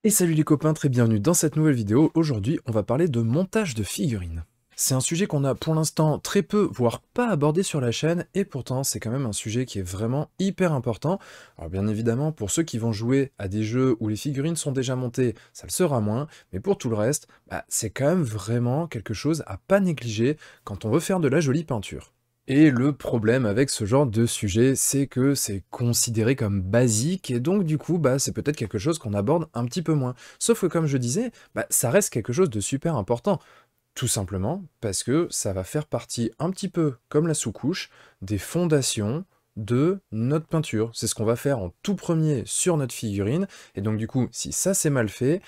Et salut les copains, très bienvenue dans cette nouvelle vidéo. Aujourd'hui, on va parler de montage de figurines. C'est un sujet qu'on a pour l'instant très peu, voire pas abordé sur la chaîne, et pourtant c'est quand même un sujet qui est vraiment hyper important. Alors bien évidemment, pour ceux qui vont jouer à des jeux où les figurines sont déjà montées, ça le sera moins, mais pour tout le reste, c'est quand même vraiment quelque chose à pas négliger quand on veut faire de la jolie peinture. Et le problème avec ce genre de sujet, c'est que c'est considéré comme basique, et donc du coup, c'est peut-être quelque chose qu'on aborde un petit peu moins. Sauf que comme je disais, ça reste quelque chose de super important. Tout simplement parce que ça va faire partie un petit peu comme la sous-couche des fondations de notre peinture. C'est ce qu'on va faire en tout premier sur notre figurine, et donc du coup, si ça c'est mal fait,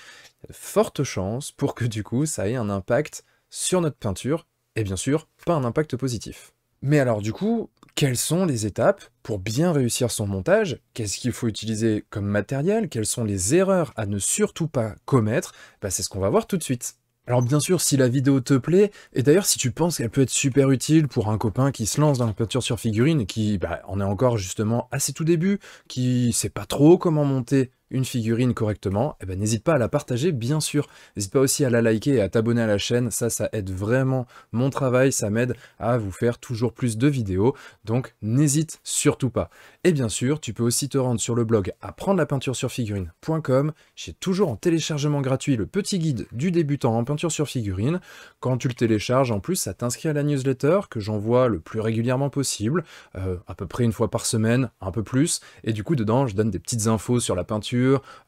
il y a de fortes chances pour que du coup ça ait un impact sur notre peinture, et bien sûr, pas un impact positif. Mais alors du coup, quelles sont les étapes pour bien réussir son montage? Qu'est-ce qu'il faut utiliser comme matériel? Quelles sont les erreurs à ne surtout pas commettre? C'est ce qu'on va voir tout de suite. Alors bien sûr, si la vidéo te plaît, et d'ailleurs si tu penses qu'elle peut être super utile pour un copain qui se lance dans la peinture sur figurine, et qui en est encore justement à ses tout débuts, qui sait pas trop comment monter une figurine correctement, n'hésite pas à la partager, bien sûr. N'hésite pas aussi à la liker et à t'abonner à la chaîne, ça aide vraiment mon travail, ça m'aide à vous faire toujours plus de vidéos, donc n'hésite surtout pas. Et bien sûr, tu peux aussi te rendre sur le blog apprendre-la-peinture-sur-figurine.com, j'ai toujours en téléchargement gratuit le petit guide du débutant en peinture sur figurine. Quand tu le télécharges, en plus, ça t'inscrit à la newsletter que j'envoie le plus régulièrement possible, à peu près une fois par semaine, un peu plus, et du coup dedans je donne des petites infos sur la peinture,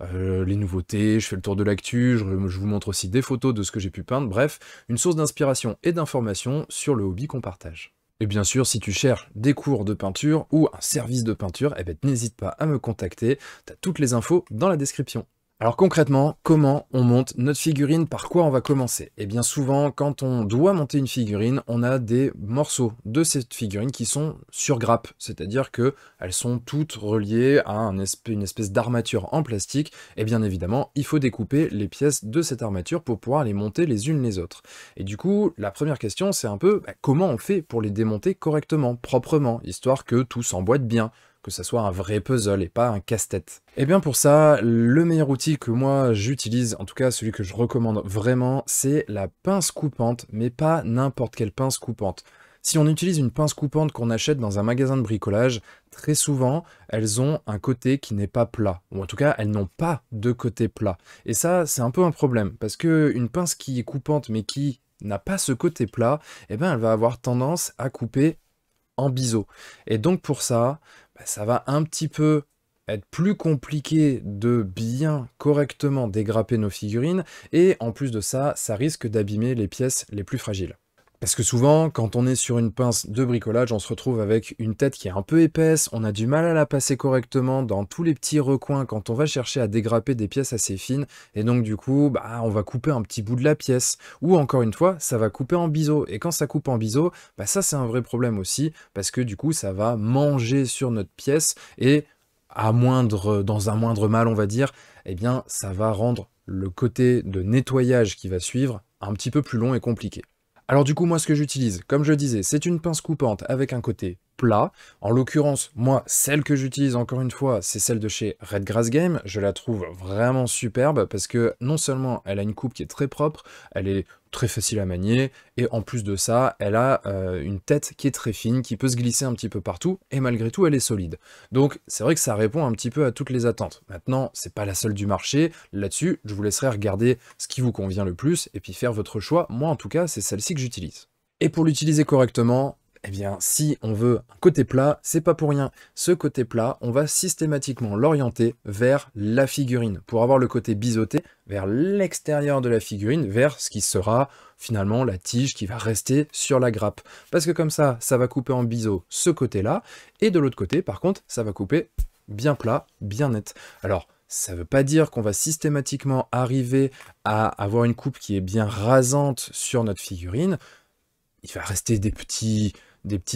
les nouveautés, je fais le tour de l'actu, je vous montre aussi des photos de ce que j'ai pu peindre, bref, une source d'inspiration et d'information sur le hobby qu'on partage. Et bien sûr, si tu cherches des cours de peinture ou un service de peinture, n'hésite pas à me contacter, t'as toutes les infos dans la description. Alors concrètement, comment on monte notre figurine? Par quoi on va commencer? Et bien souvent, quand on doit monter une figurine, on a des morceaux de cette figurine qui sont sur grappe, c'est-à-dire que elles sont toutes reliées à une espèce d'armature en plastique, et bien évidemment, il faut découper les pièces de cette armature pour pouvoir les monter les unes les autres. Et du coup, la première question, c'est un peu comment on fait pour les démonter correctement, proprement, histoire que tout s'emboîte bien, que ça soit un vrai puzzle et pas un casse-tête. Et bien pour ça, le meilleur outil que moi j'utilise, en tout cas celui que je recommande vraiment, c'est la pince coupante, mais pas n'importe quelle pince coupante. Si on utilise une pince coupante qu'on achète dans un magasin de bricolage, très souvent, elles ont un côté qui n'est pas plat, ou en tout cas, elles n'ont pas de côté plat. Et ça, c'est un peu un problème, parce qu'une pince qui est coupante, mais qui n'a pas ce côté plat, elle va avoir tendance à couper en biseau. Et donc pour ça, ça va un petit peu être plus compliqué de bien correctement dégrapper nos figurines, et en plus de ça, ça risque d'abîmer les pièces les plus fragiles. Parce que souvent, quand on est sur une pince de bricolage, on se retrouve avec une tête qui est un peu épaisse, on a du mal à la passer correctement dans tous les petits recoins quand on va chercher à dégrapper des pièces assez fines, et donc du coup, on va couper un petit bout de la pièce, ou encore une fois, ça va couper en biseau, et quand ça coupe en biseau, ça c'est un vrai problème aussi, parce que du coup, ça va manger sur notre pièce, et dans un moindre mal, on va dire, ça va rendre le côté de nettoyage qui va suivre un petit peu plus long et compliqué. Alors du coup, moi, ce que j'utilise, comme je disais, c'est une pince coupante avec un côté plat. En l'occurrence, moi, celle que j'utilise, encore une fois, c'est celle de chez Red Grass Game. Je la trouve vraiment superbe parce que non seulement elle a une coupe qui est très propre, elle est très facile à manier, et en plus de ça, elle a une tête qui est très fine, qui peut se glisser un petit peu partout, et malgré tout, elle est solide. Donc, c'est vrai que ça répond un petit peu à toutes les attentes. Maintenant, c'est pas la seule du marché. Là-dessus, je vous laisserai regarder ce qui vous convient le plus, et puis faire votre choix. Moi, en tout cas, c'est celle-ci que j'utilise. Et pour l'utiliser correctement, si on veut un côté plat, c'est pas pour rien. Ce côté plat, on va systématiquement l'orienter vers la figurine, pour avoir le côté biseauté vers l'extérieur de la figurine, vers ce qui sera finalement la tige qui va rester sur la grappe. Parce que comme ça va couper en biseau ce côté-là, et de l'autre côté, par contre, ça va couper bien plat, bien net. Alors, ça ne veut pas dire qu'on va systématiquement arriver à avoir une coupe qui est bien rasante sur notre figurine. Il va rester des petits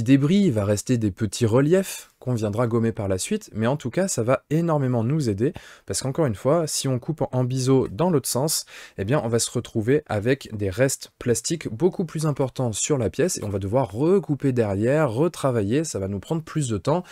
débris, il va rester des petits reliefs qu'on viendra gommer par la suite, mais en tout cas, ça va énormément nous aider, parce qu'encore une fois, si on coupe en biseau dans l'autre sens, on va se retrouver avec des restes plastiques beaucoup plus importants sur la pièce, et on va devoir recouper derrière, retravailler, ça va nous prendre plus de temps,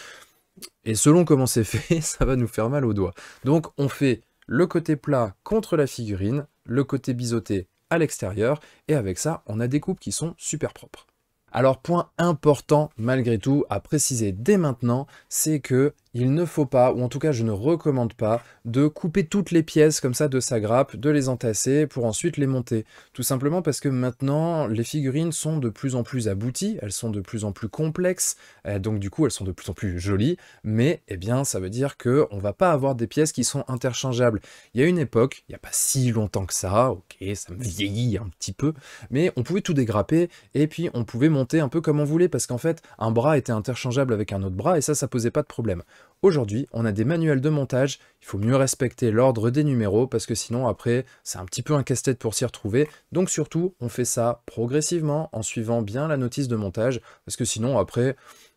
et selon comment c'est fait, ça va nous faire mal aux doigts. Donc on fait le côté plat contre la figurine, le côté biseauté à l'extérieur, et avec ça, on a des coupes qui sont super propres. Alors, point important, malgré tout, à préciser dès maintenant, c'est que il ne faut pas, ou en tout cas je ne recommande pas, de couper toutes les pièces comme ça de sa grappe, de les entasser pour ensuite les monter. Tout simplement parce que maintenant, les figurines sont de plus en plus abouties, elles sont de plus en plus complexes, donc du coup elles sont de plus en plus jolies, mais eh bien ça veut dire qu'on ne va pas avoir des pièces qui sont interchangeables. Il y a une époque, il n'y a pas si longtemps que ça, ok, ça me vieillit un petit peu, mais on pouvait tout dégrapper, et puis on pouvait monter un peu comme on voulait, parce qu'en fait, un bras était interchangeable avec un autre bras, et ça posait pas de problème. Aujourd'hui, on a des manuels de montage, il faut mieux respecter l'ordre des numéros, parce que sinon, après, c'est un petit peu un casse-tête pour s'y retrouver. Donc surtout, on fait ça progressivement, en suivant bien la notice de montage, parce que sinon, après,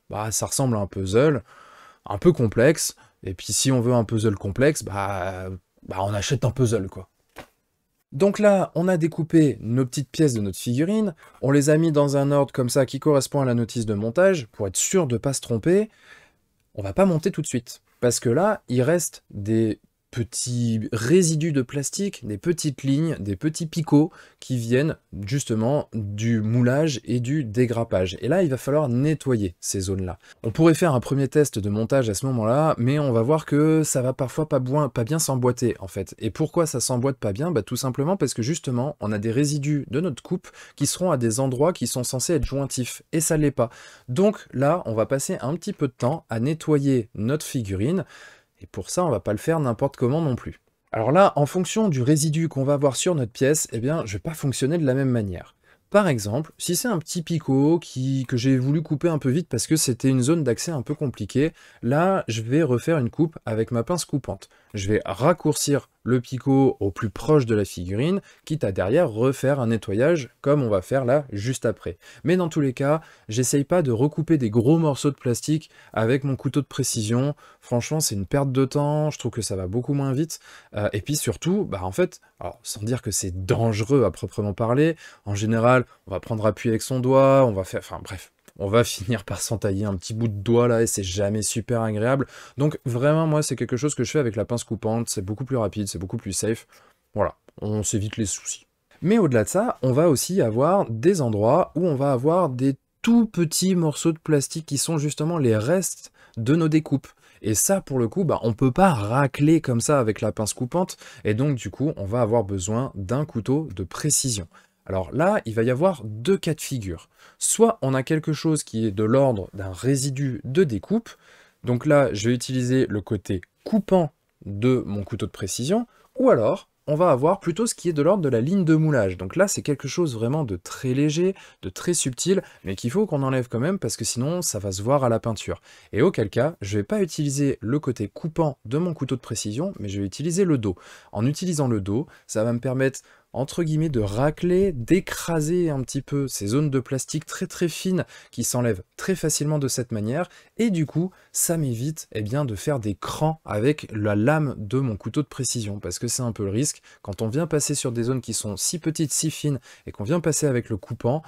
bah, ça ressemble à un puzzle, un peu complexe, et puis si on veut un puzzle complexe, on achète un puzzle, quoi. Donc là, on a découpé nos petites pièces de notre figurine, on les a mis dans un ordre comme ça qui correspond à la notice de montage, pour être sûr de ne pas se tromper. On va pas monter tout de suite, parce que là, il reste des petits résidus de plastique, des petites lignes, des petits picots qui viennent justement du moulage et du dégrappage. Et là, il va falloir nettoyer ces zones-là. On pourrait faire un premier test de montage à ce moment-là, mais on va voir que ça va parfois pas bien s'emboîter en fait. Et pourquoi ça s'emboîte pas bien? Tout simplement parce que justement, on a des résidus de notre coupe qui seront à des endroits qui sont censés être jointifs, et ça l'est pas. Donc là, on va passer un petit peu de temps à nettoyer notre figurine, et pour ça, on va pas le faire n'importe comment non plus. Alors là, en fonction du résidu qu'on va avoir sur notre pièce, eh bien, je vais pas fonctionner de la même manière. Par exemple, si c'est un petit picot que j'ai voulu couper un peu vite parce que c'était une zone d'accès un peu compliquée, là, je vais refaire une coupe avec ma pince coupante. Je vais raccourcir le picot au plus proche de la figurine, quitte à derrière refaire un nettoyage comme on va faire là juste après. Mais dans tous les cas, j'essaye pas de recouper des gros morceaux de plastique avec mon couteau de précision. Franchement, c'est une perte de temps, je trouve que ça va beaucoup moins vite. Et puis surtout, en fait, alors, sans dire que c'est dangereux à proprement parler, en général, on va prendre appui avec son doigt, on va faire... Enfin bref, on va finir par s'entailler un petit bout de doigt là, et c'est jamais super agréable. Donc vraiment, moi, c'est quelque chose que je fais avec la pince coupante, c'est beaucoup plus rapide, c'est beaucoup plus safe. Voilà, on s'évite les soucis. Mais au-delà de ça, on va aussi avoir des endroits où on va avoir des tout petits morceaux de plastique qui sont justement les restes de nos découpes. Et ça, pour le coup, on peut pas racler comme ça avec la pince coupante, et donc du coup, on va avoir besoin d'un couteau de précision. Alors là, il va y avoir deux cas de figure. Soit on a quelque chose qui est de l'ordre d'un résidu de découpe, donc là, je vais utiliser le côté coupant de mon couteau de précision, ou alors, on va avoir plutôt ce qui est de l'ordre de la ligne de moulage. Donc là, c'est quelque chose vraiment de très léger, de très subtil, mais qu'il faut qu'on enlève quand même, parce que sinon, ça va se voir à la peinture. Et auquel cas, je ne vais pas utiliser le côté coupant de mon couteau de précision, mais je vais utiliser le dos. En utilisant le dos, ça va me permettre, entre guillemets, de racler, d'écraser un petit peu ces zones de plastique très très fines qui s'enlèvent très facilement de cette manière, et du coup, ça m'évite de faire des crans avec la lame de mon couteau de précision, parce que c'est un peu le risque, quand on vient passer sur des zones qui sont si petites, si fines, et qu'on vient passer avec le coupant,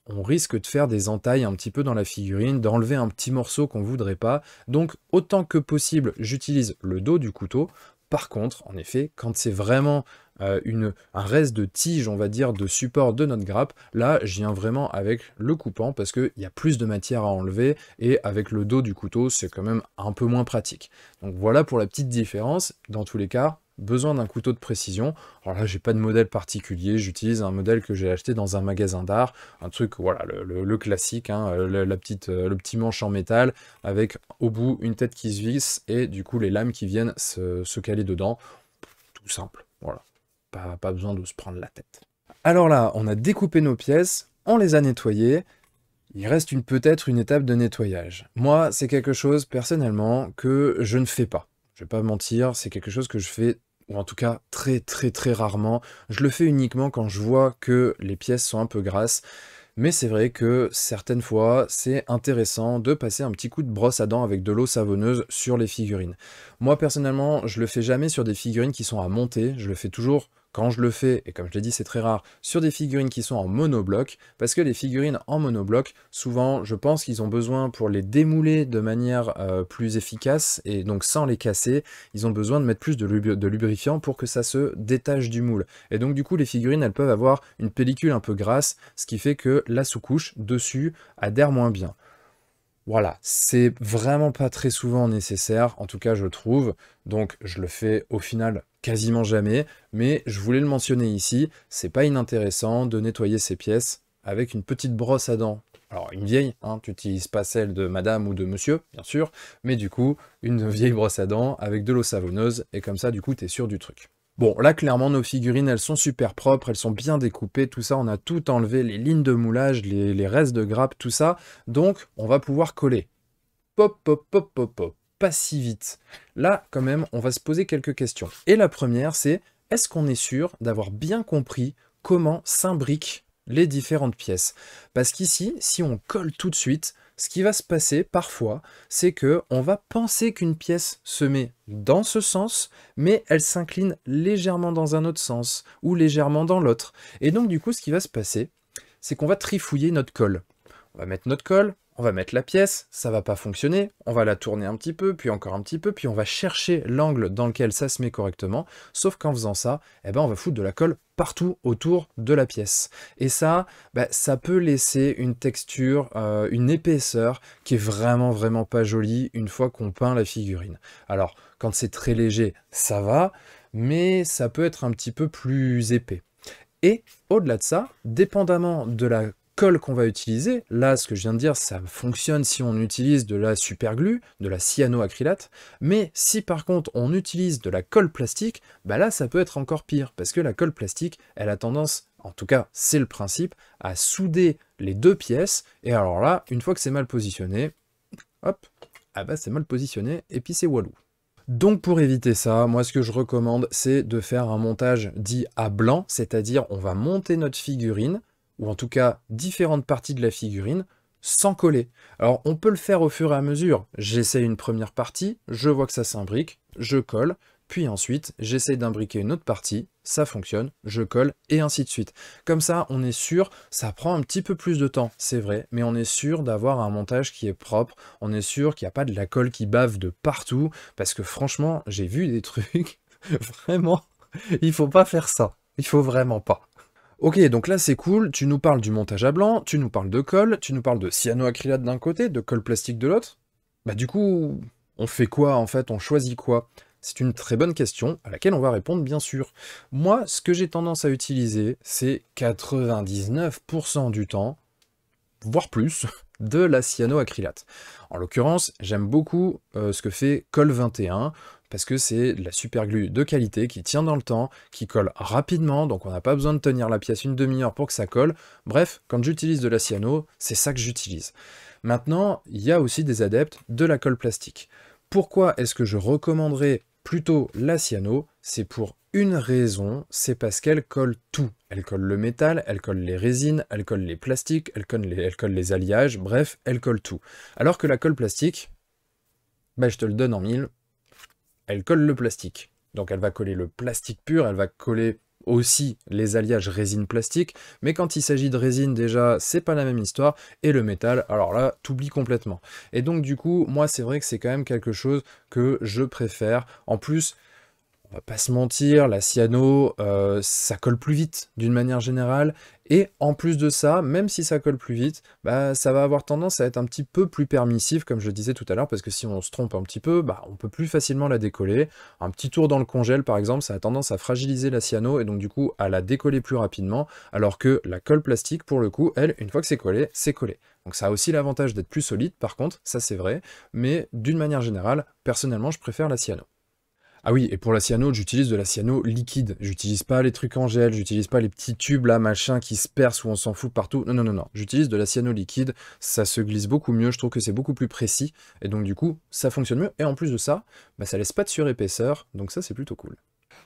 on risque de faire des entailles un petit peu dans la figurine, d'enlever un petit morceau qu'on voudrait pas, donc autant que possible, j'utilise le dos du couteau. Par contre, en effet, quand c'est vraiment un reste de tige, on va dire, de support de notre grappe, là, je viens vraiment avec le coupant parce qu'il y a plus de matière à enlever et avec le dos du couteau, c'est quand même un peu moins pratique. Donc voilà pour la petite différence. Dans tous les cas, besoin d'un couteau de précision. Alors là, j'ai pas de modèle particulier, j'utilise un modèle que j'ai acheté dans un magasin d'art, un truc, voilà, le classique, hein, le petit manche en métal, avec au bout une tête qui se visse, et du coup les lames qui viennent se caler dedans. Tout simple, voilà. Pas besoin de se prendre la tête. Alors là, on a découpé nos pièces, on les a nettoyées, il reste peut-être une étape de nettoyage. Moi, c'est quelque chose, personnellement, que je ne fais pas. Je vais pas mentir, c'est quelque chose que je fais, ou en tout cas très très très rarement. Je le fais uniquement quand je vois que les pièces sont un peu grasses. Mais c'est vrai que certaines fois, c'est intéressant de passer un petit coup de brosse à dents avec de l'eau savonneuse sur les figurines. Moi, personnellement, je le fais jamais sur des figurines qui sont à monter, je le fais toujours quand je le fais, et comme je l'ai dit c'est très rare, sur des figurines qui sont en monobloc, parce que les figurines en monobloc, souvent je pense qu'ils ont besoin pour les démouler de manière plus efficace, et donc sans les casser, ils ont besoin de mettre plus de lubrifiant pour que ça se détache du moule. Et donc du coup les figurines elles peuvent avoir une pellicule un peu grasse, ce qui fait que la sous-couche dessus adhère moins bien. Voilà, c'est vraiment pas très souvent nécessaire, en tout cas je trouve, donc je le fais au final quasiment jamais, mais je voulais le mentionner ici, c'est pas inintéressant de nettoyer ces pièces avec une petite brosse à dents. Alors une vieille, hein, tu n'utilises pas celle de madame ou de monsieur, bien sûr, mais du coup, une vieille brosse à dents avec de l'eau savonneuse, et comme ça du coup t'es sûr du truc. Bon, là, clairement, nos figurines, elles sont super propres, elles sont bien découpées, tout ça, on a tout enlevé, les lignes de moulage, les restes de grappe, tout ça. Donc, on va pouvoir coller. Pop, pop, pop, pop, pop. Pas si vite. Là, quand même, on va se poser quelques questions. Et la première, c'est, est-ce qu'on est sûr d'avoir bien compris comment s'imbriquent les différentes pièces? Parce qu'ici, si on colle tout de suite, ce qui va se passer parfois, c'est que on va penser qu'une pièce se met dans ce sens, mais elle s'incline légèrement dans un autre sens, ou légèrement dans l'autre. Et donc du coup, ce qui va se passer, c'est qu'on va trifouiller notre colle. On va mettre notre colle, on va mettre la pièce, ça va pas fonctionner, on va la tourner un petit peu, puis encore un petit peu, puis on va chercher l'angle dans lequel ça se met correctement, sauf qu'en faisant ça, eh ben on va foutre de la colle partout autour de la pièce. Et ça, ça peut laisser une texture, une épaisseur qui est vraiment pas jolie une fois qu'on peint la figurine. Alors, quand c'est très léger, ça va, mais ça peut être un petit peu plus épais. Et au-delà de ça, dépendamment de la colle qu'on va utiliser, là ce que je viens de dire ça fonctionne si on utilise de la superglue, de la cyanoacrylate, mais si par contre on utilise de la colle plastique, là ça peut être encore pire, parce que la colle plastique elle a tendance, en tout cas c'est le principe, à souder les deux pièces, et alors là, une fois que c'est mal positionné, hop, c'est mal positionné, et puis c'est walou. Donc pour éviter ça, moi ce que je recommande c'est de faire un montage dit à blanc, c'est-à-dire on va monter notre figurine, ou en tout cas différentes parties de la figurine, sans coller. Alors on peut le faire au fur et à mesure. J'essaie une première partie, je vois que ça s'imbrique, je colle, puis ensuite j'essaie d'imbriquer une autre partie, ça fonctionne, je colle, et ainsi de suite. Comme ça, on est sûr, ça prend un petit peu plus de temps, c'est vrai, mais on est sûr d'avoir un montage qui est propre, on est sûr qu'il n'y a pas de la colle qui bave de partout, parce que franchement, j'ai vu des trucs, vraiment, il faut pas faire ça, il faut vraiment pas. Ok, donc là c'est cool, tu nous parles du montage à blanc, tu nous parles de colle, tu nous parles de cyanoacrylate d'un côté, de colle plastique de l'autre. Du coup, on fait quoi en fait? On choisit quoi? C'est une très bonne question à laquelle on va répondre bien sûr. Moi, ce que j'ai tendance à utiliser, c'est 99% du temps, voire plus, de la cyanoacrylate. En l'occurrence, j'aime beaucoup ce que fait Colle 21, parce que c'est de la superglue de qualité qui tient dans le temps, qui colle rapidement, donc on n'a pas besoin de tenir la pièce une demi-heure pour que ça colle. Bref, quand j'utilise de la cyano, c'est ça que j'utilise. Maintenant, il y a aussi des adeptes de la colle plastique. Pourquoi est-ce que je recommanderais plutôt la cyano? C'est pour une raison, c'est parce qu'elle colle tout. Elle colle le métal, elle colle les résines, elle colle les plastiques, elle colle les alliages, bref, elle colle tout. Alors que la colle plastique, je te le donne en mille, elle colle le plastique. Donc elle va coller le plastique pur, elle va coller aussi les alliages résine-plastique, mais quand il s'agit de résine déjà, c'est pas la même histoire, et le métal, alors là, t'oublies complètement. Et donc du coup, moi c'est vrai que c'est quand même quelque chose que je préfère. En plus, on va pas se mentir, la cyano, ça colle plus vite d'une manière générale, et en plus de ça, même si ça colle plus vite, ça va avoir tendance à être un petit peu plus permissif, comme je disais tout à l'heure, parce que si on se trompe un petit peu, on peut plus facilement la décoller. Un petit tour dans le congèle, par exemple, ça a tendance à fragiliser la cyano, et donc du coup, à la décoller plus rapidement, alors que la colle plastique, pour le coup, elle, une fois que c'est collé, c'est collé. Donc ça a aussi l'avantage d'être plus solide, par contre, ça c'est vrai, mais d'une manière générale, personnellement, je préfère la cyano. Ah oui, et pour la cyano, j'utilise de la cyano liquide. J'utilise pas les trucs en gel, j'utilise pas les petits tubes là, machin, qui se percent où on s'en fout partout. Non, non, non, non. J'utilise de la cyano liquide, ça se glisse beaucoup mieux, je trouve que c'est beaucoup plus précis, et donc du coup, ça fonctionne mieux, et en plus de ça, ça laisse pas de surépaisseur, donc ça c'est plutôt cool.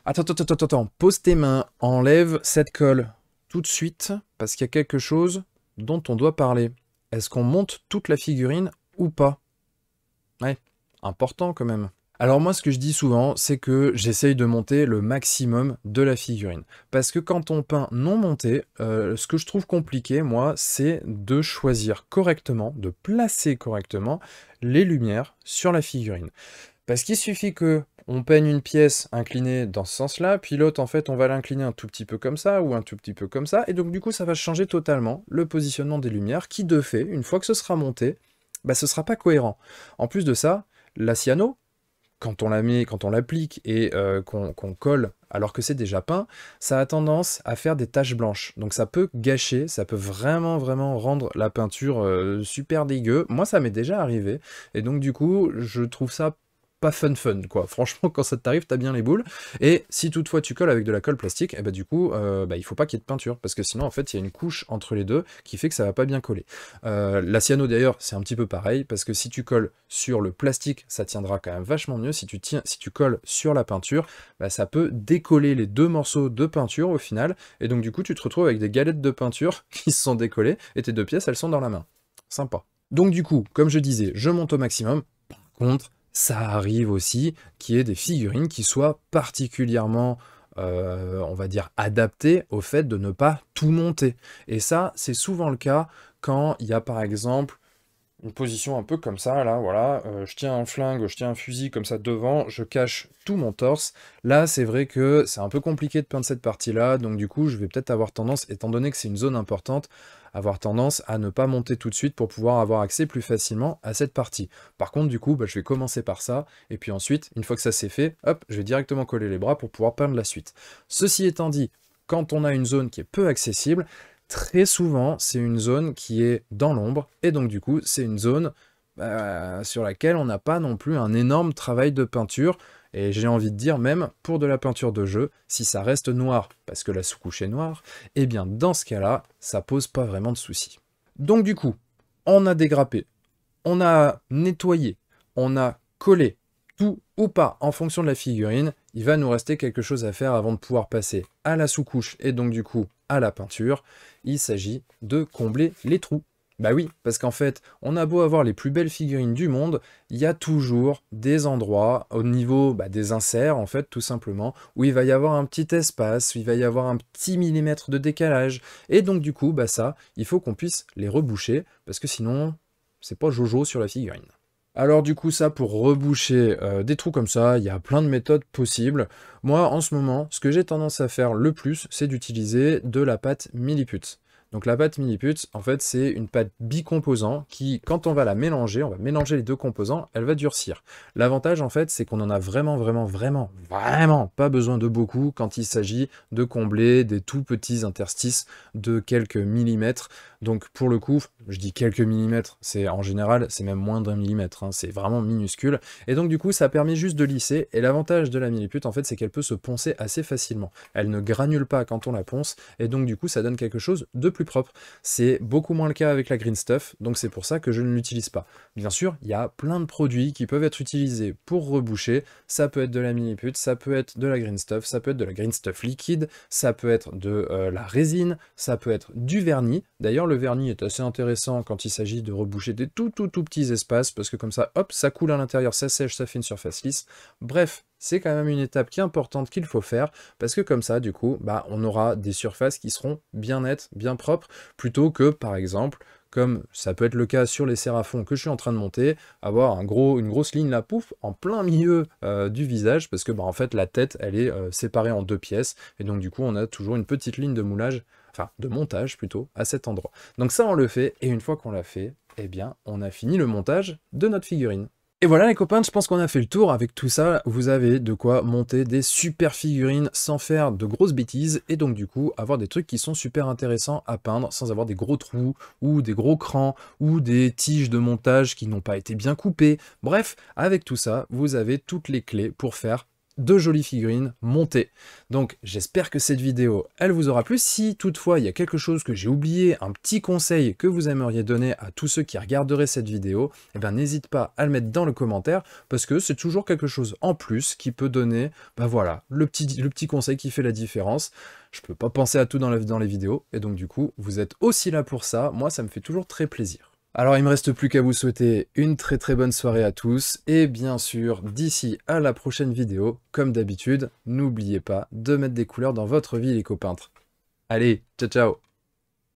Attends, pose tes mains, enlève cette colle tout de suite, parce qu'il y a quelque chose dont on doit parler. Est-ce qu'on monte toute la figurine ou pas? Ouais, important quand même. Alors moi, ce que je dis souvent, c'est que j'essaye de monter le maximum de la figurine. Parce que quand on peint non monté, ce que je trouve compliqué, moi, c'est de choisir correctement, de placer correctement les lumières sur la figurine. Parce qu'il suffit que on peigne une pièce inclinée dans ce sens-là, puis l'autre, en fait, on va l'incliner un tout petit peu comme ça, ou un tout petit peu comme ça, et donc du coup, ça va changer totalement le positionnement des lumières, qui de fait, une fois que ce sera monté, bah, ce sera pas cohérent. En plus de ça, la cyano, quand on la met, quand on l'applique et qu'on colle alors que c'est déjà peint, ça a tendance à faire des taches blanches. Donc ça peut gâcher, ça peut vraiment vraiment rendre la peinture super dégueu. Moi ça m'est déjà arrivé et donc du coup je trouve ça pas fun quoi. Franchement quand ça t'arrive t'as bien les boules. Et si toutefois tu colles avec de la colle plastique, et bah du coup il faut pas qu'il y ait de peinture parce que sinon en fait il y a une couche entre les deux qui fait que ça va pas bien coller. La cyano d'ailleurs c'est un petit peu pareil parce que si tu colles sur le plastique ça tiendra quand même vachement mieux. Si tu colles sur la peinture, bah, ça peut décoller les deux morceaux de peinture au final et donc du coup tu te retrouves avec des galettes de peinture qui se sont décollées et tes deux pièces elles sont dans la main. Sympa. Donc du coup, comme je disais, je monte au maximum. Par contre, ça arrive aussi qu'il y ait des figurines qui soient particulièrement, on va dire, adaptées au fait de ne pas tout monter. Et ça, c'est souvent le cas quand il y a par exemple une position un peu comme ça, là, voilà, je tiens un flingue, je tiens un fusil comme ça devant, je cache tout mon torse. Là, c'est vrai que c'est un peu compliqué de peindre cette partie-là, donc du coup, je vais peut-être avoir tendance, étant donné que c'est une zone importante, avoir tendance à ne pas monter tout de suite pour pouvoir avoir accès plus facilement à cette partie. Par contre, du coup, bah, je vais commencer par ça, et puis ensuite, une fois que ça c'est fait, hop, je vais directement coller les bras pour pouvoir peindre la suite. Ceci étant dit, quand on a une zone qui est peu accessible, très souvent, c'est une zone qui est dans l'ombre, et donc du coup, c'est une zone sur laquelle on n'a pas non plus un énorme travail de peinture, et j'ai envie de dire même pour de la peinture de jeu, si ça reste noir, parce que la sous-couche est noire, et bien dans ce cas-là, ça pose pas vraiment de soucis. Donc du coup, on a dégrappé, on a nettoyé, on a collé, tout ou pas en fonction de la figurine, il va nous rester quelque chose à faire avant de pouvoir passer à la sous-couche et donc du coup à la peinture. Il s'agit de combler les trous. Bah oui, parce qu'en fait, on a beau avoir les plus belles figurines du monde, il y a toujours des endroits au niveau des inserts, en fait, tout simplement, où il va y avoir un petit espace, où il va y avoir un petit millimètre de décalage. Et donc du coup, ça, il faut qu'on puisse les reboucher, parce que sinon, c'est pas Jojo sur la figurine. Alors du coup ça pour reboucher des trous comme ça, il y a plein de méthodes possibles. Moi en ce moment, ce que j'ai tendance à faire le plus, c'est d'utiliser de la pâte Milliput. Donc la pâte Milliput, en fait c'est une pâte bicomposant qui, quand on va la mélanger, on va mélanger les deux composants, elle va durcir. L'avantage en fait c'est qu'on en a vraiment pas besoin de beaucoup quand il s'agit de combler des tout petits interstices de quelques millimètres. Donc pour le coup, je dis quelques millimètres, c'est en général, c'est même moins d'un millimètre, hein, c'est vraiment minuscule. Et donc du coup, ça permet juste de lisser. Et l'avantage de la Milliput, en fait, c'est qu'elle peut se poncer assez facilement. Elle ne granule pas quand on la ponce, et donc du coup, ça donne quelque chose de plus propre. C'est beaucoup moins le cas avec la Green Stuff, donc c'est pour ça que je ne l'utilise pas. Bien sûr, il y a plein de produits qui peuvent être utilisés pour reboucher. Ça peut être de la Milliput, ça peut être de la Green Stuff, ça peut être de la Green Stuff liquide, ça peut être de la résine, ça peut être du vernis. D'ailleurs, le vernis est assez intéressant quand il s'agit de reboucher des tout petits espaces, parce que comme ça, hop, ça coule à l'intérieur, ça sèche, ça fait une surface lisse. Bref, c'est quand même une étape qui est importante qu'il faut faire, parce que comme ça, du coup, on aura des surfaces qui seront bien nettes, bien propres, plutôt que, par exemple, comme ça peut être le cas sur les sérafons que je suis en train de monter, avoir une grosse ligne là, pouf, en plein milieu du visage, parce que en fait la tête elle est séparée en deux pièces, et donc du coup on a toujours une petite ligne de moulage, enfin de montage plutôt, à cet endroit. Donc ça on le fait, et une fois qu'on l'a fait, eh bien on a fini le montage de notre figurine. Et voilà les copains, je pense qu'on a fait le tour. Avec tout ça, vous avez de quoi monter des super figurines sans faire de grosses bêtises, et donc du coup avoir des trucs qui sont super intéressants à peindre sans avoir des gros trous, ou des gros crans, ou des tiges de montage qui n'ont pas été bien coupées. Bref, avec tout ça, vous avez toutes les clés pour faire de jolies figurines montées. Donc j'espère que cette vidéo elle vous aura plu. Si toutefois il y a quelque chose que j'ai oublié, un petit conseil que vous aimeriez donner à tous ceux qui regarderaient cette vidéo, eh bien n'hésite pas à le mettre dans le commentaire, parce que c'est toujours quelque chose en plus qui peut donner voilà, le petit conseil qui fait la différence. Je peux pas penser à tout dans les vidéos, et donc du coup vous êtes aussi là pour ça. Moi ça me fait toujours très plaisir. Alors il me reste plus qu'à vous souhaiter une très bonne soirée à tous, et bien sûr, d'ici à la prochaine vidéo, comme d'habitude, n'oubliez pas de mettre des couleurs dans votre vie les copains. Allez, ciao ciao!